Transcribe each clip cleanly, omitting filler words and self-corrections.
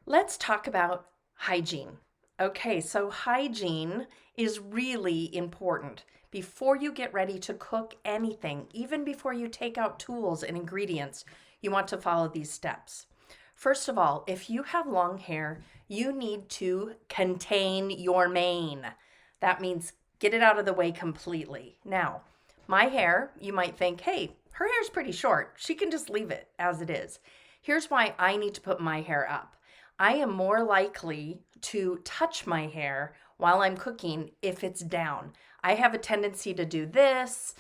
Let's talk about hygiene. Okay, so hygiene is really important. Before you get ready to cook anything, even before you take out tools and ingredients, you want to follow these steps. First of all, if you have long hair, you need to contain your mane. That means get it out of the way completely. Now, my hair, you might think, hey, her hair's pretty short. She can just leave it as it is. Here's why I need to put my hair up. I am more likely to touch my hair while I'm cooking if it's down. I have a tendency to do this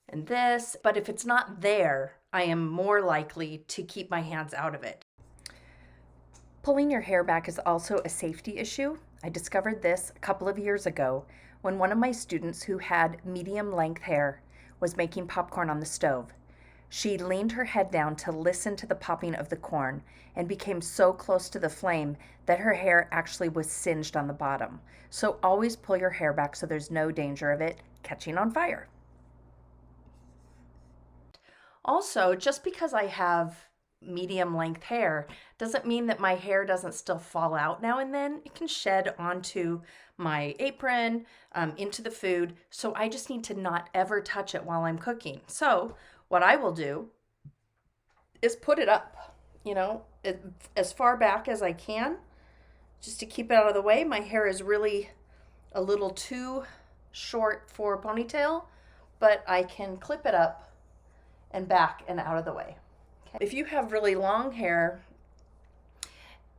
and this, but if it's not there, I am more likely to keep my hands out of it. Pulling your hair back is also a safety issue. I discovered this a couple of years ago when one of my students who had medium length hair was making popcorn on the stove. She leaned her head down to listen to the popping of the corn and became so close to the flame that her hair actually was singed on the bottom. So always pull your hair back so there's no danger of it catching on fire. Also, just because I have medium length hair doesn't mean that my hair doesn't still fall out now and then. It can shed onto my apron, into the food. So I just need to not ever touch it while I'm cooking. So what I will do is put it up, as far back as I can, just to keep it out of the way. My hair is really a little too short for a ponytail, but I can clip it up and back and out of the way. Okay. If you have really long hair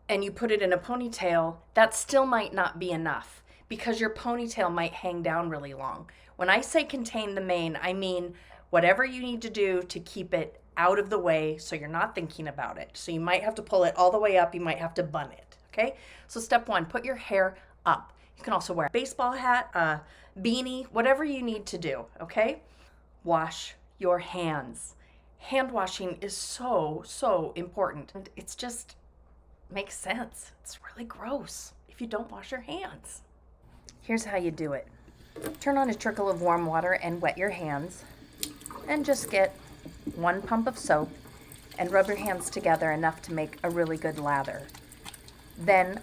and you put it in a ponytail, that still might not be enough because your ponytail might hang down really long. When I say contain the mane, I mean whatever you need to do to keep it out of the way so you're not thinking about it. So you might have to pull it all the way up. You might have to bun it. Okay. So step one, put your hair up. You can also wear a baseball hat, a beanie, whatever you need to do. Okay. Wash your hands. Hand washing is so important. And it's just makes sense. It's really gross if you don't wash your hands. Here's how you do it. Turn on a trickle of warm water and wet your hands. And just get 1 pump of soap and rub your hands together enough to make a really good lather. Then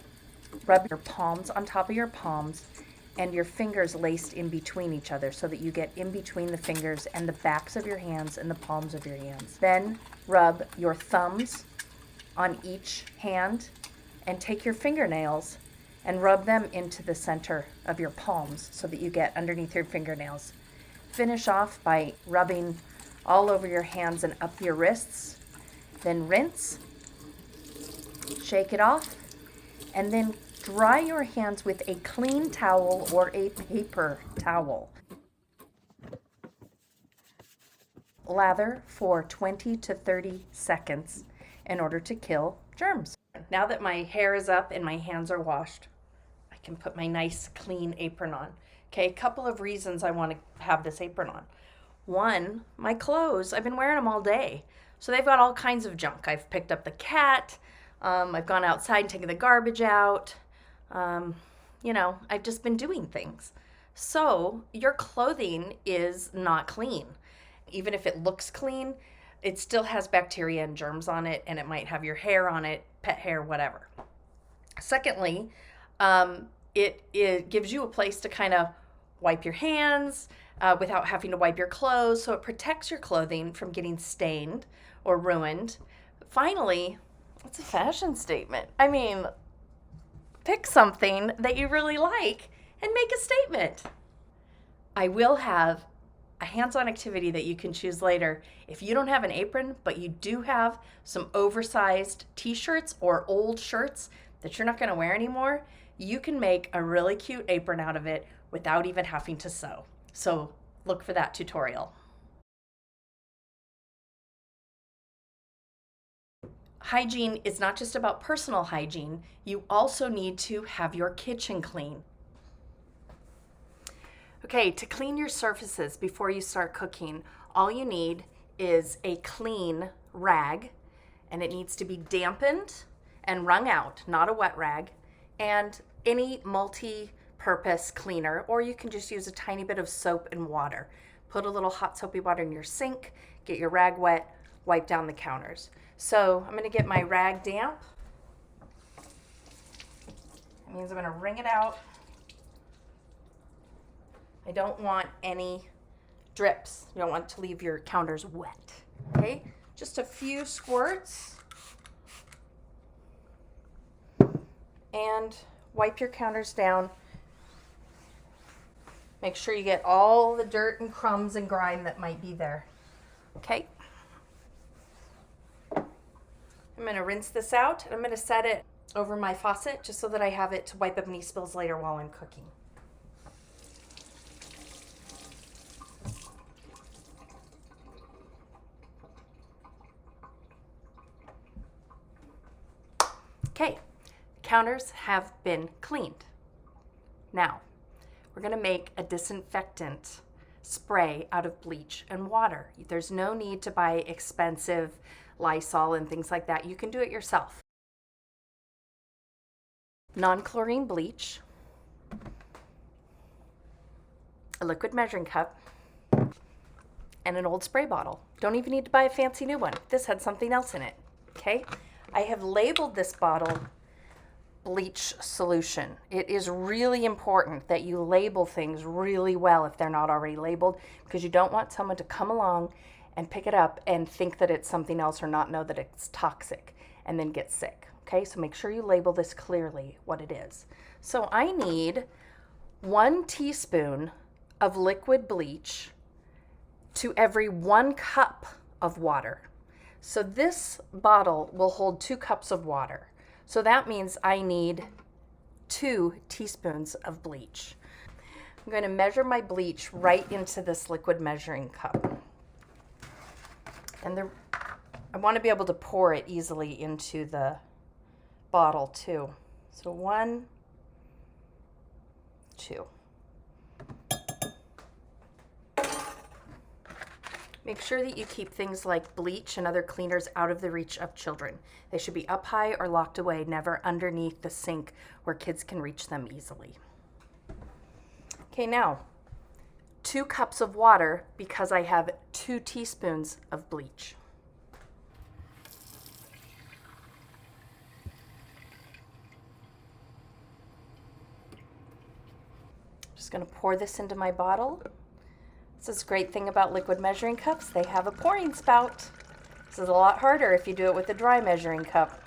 rub your palms on top of your palms and your fingers laced in between each other so that you get in between the fingers and the backs of your hands and the palms of your hands. Then rub your thumbs on each hand and take your fingernails and rub them into the center of your palms so that you get underneath your fingernails. Finish off by rubbing all over your hands and up your wrists. Then rinse, shake it off, and then dry your hands with a clean towel or a paper towel. Lather for 20 to 30 seconds in order to kill germs. Now that my hair is up and my hands are washed, I can put my nice clean apron on. Okay, a couple of reasons I want to have this apron on. One, my clothes, I've been wearing them all day. So they've got all kinds of junk. I've picked up the cat. I've gone outside and taken the garbage out. I've just been doing things. So your clothing is not clean. Even if it looks clean, it still has bacteria and germs on it, and it might have your hair on it, pet hair, whatever. Secondly, it gives you a place to kind of wipe your hands without having to wipe your clothes, so it protects your clothing from getting stained or ruined. Finally, it's a fashion statement. I mean, pick something that you really like and make a statement. I will have a hands-on activity that you can choose later. If you don't have an apron, but you do have some oversized t-shirts or old shirts that you're not going to wear anymore, you can make a really cute apron out of it without even having to sew. So look for that tutorial. Hygiene is not just about personal hygiene. You also need to have your kitchen clean. Okay, to clean your surfaces before you start cooking, all you need is a clean rag, and it needs to be dampened and wrung out, not a wet rag, and any multi-purpose cleaner, or you can just use a tiny bit of soap and water. Put a little hot soapy water in your sink, get your rag wet, wipe down the counters. So I'm going to get my rag damp. means I'm going to wring it out. I don't want any drips. You don't want to leave your counters wet. Okay, just a few squirts. And wipe your counters down. Make sure you get all the dirt and crumbs and grime that might be there. Okay. I'm going to rinse this out, and I'm going to set it over my faucet just so that I have it to wipe up any spills later while I'm cooking. Okay, counters have been cleaned. Now, we're going to make a disinfectant spray out of bleach and water. There's no need to buy expensive Lysol and things like that. You can do it yourself. Non-chlorine bleach, a liquid measuring cup, and an old spray bottle. Don't even need to buy a fancy new one. This had something else in it. Okay, I have labeled this bottle bleach solution. It is really important that you label things really well if they're not already labeled, because you don't want someone to come along and pick it up and think that it's something else or not know that it's toxic and then get sick. Okay, so make sure you label this clearly what it is. So I need 1 teaspoon of liquid bleach to every 1 cup of water. So this bottle will hold 2 cups of water. So that means I need 2 teaspoons of bleach. I'm going to measure my bleach right into this liquid measuring cup. And I want to be able to pour it easily into the bottle too. So 1, 2. Make sure that you keep things like bleach and other cleaners out of the reach of children. They should be up high or locked away, never underneath the sink where kids can reach them easily. Okay, now 2 cups of water because I have 2 teaspoons of bleach. Just going to pour this into my bottle. This is a great thing about liquid measuring cups. They have a pouring spout. This is a lot harder if you do it with a dry measuring cup.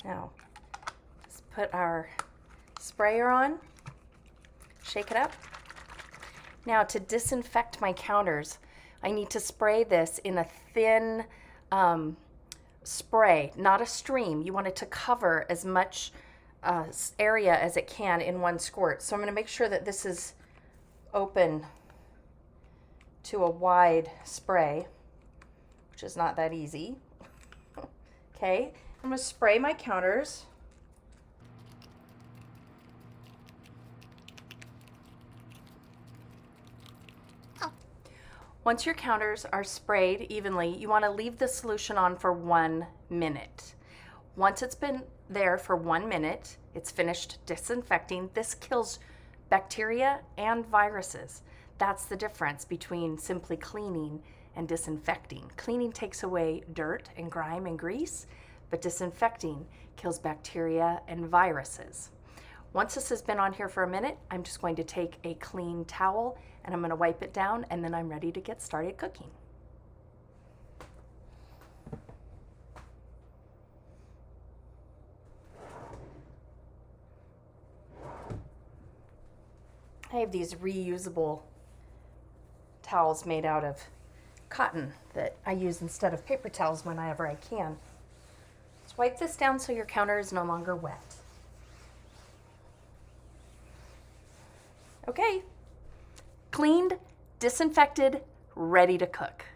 Now, let's put our sprayer on, shake it up. Now, to disinfect my counters, I need to spray this in a thin spray, not a stream. You want it to cover as much area as it can in 1 squirt. So I'm going to make sure that this is open to a wide spray, which is not that easy. Okay, I'm going to spray my counters. Once your counters are sprayed evenly, you want to leave the solution on for 1 minute. Once it's been there for 1 minute, it's finished disinfecting. This kills bacteria and viruses. That's the difference between simply cleaning and disinfecting. Cleaning takes away dirt and grime and grease, but disinfecting kills bacteria and viruses. Once this has been on here for a minute, I'm just going to take a clean towel and I'm going to wipe it down, and then I'm ready to get started cooking. I have these reusable towels made out of cotton that I use instead of paper towels whenever I can. Just wipe this down so your counter is no longer wet. Okay, cleaned, disinfected, ready to cook.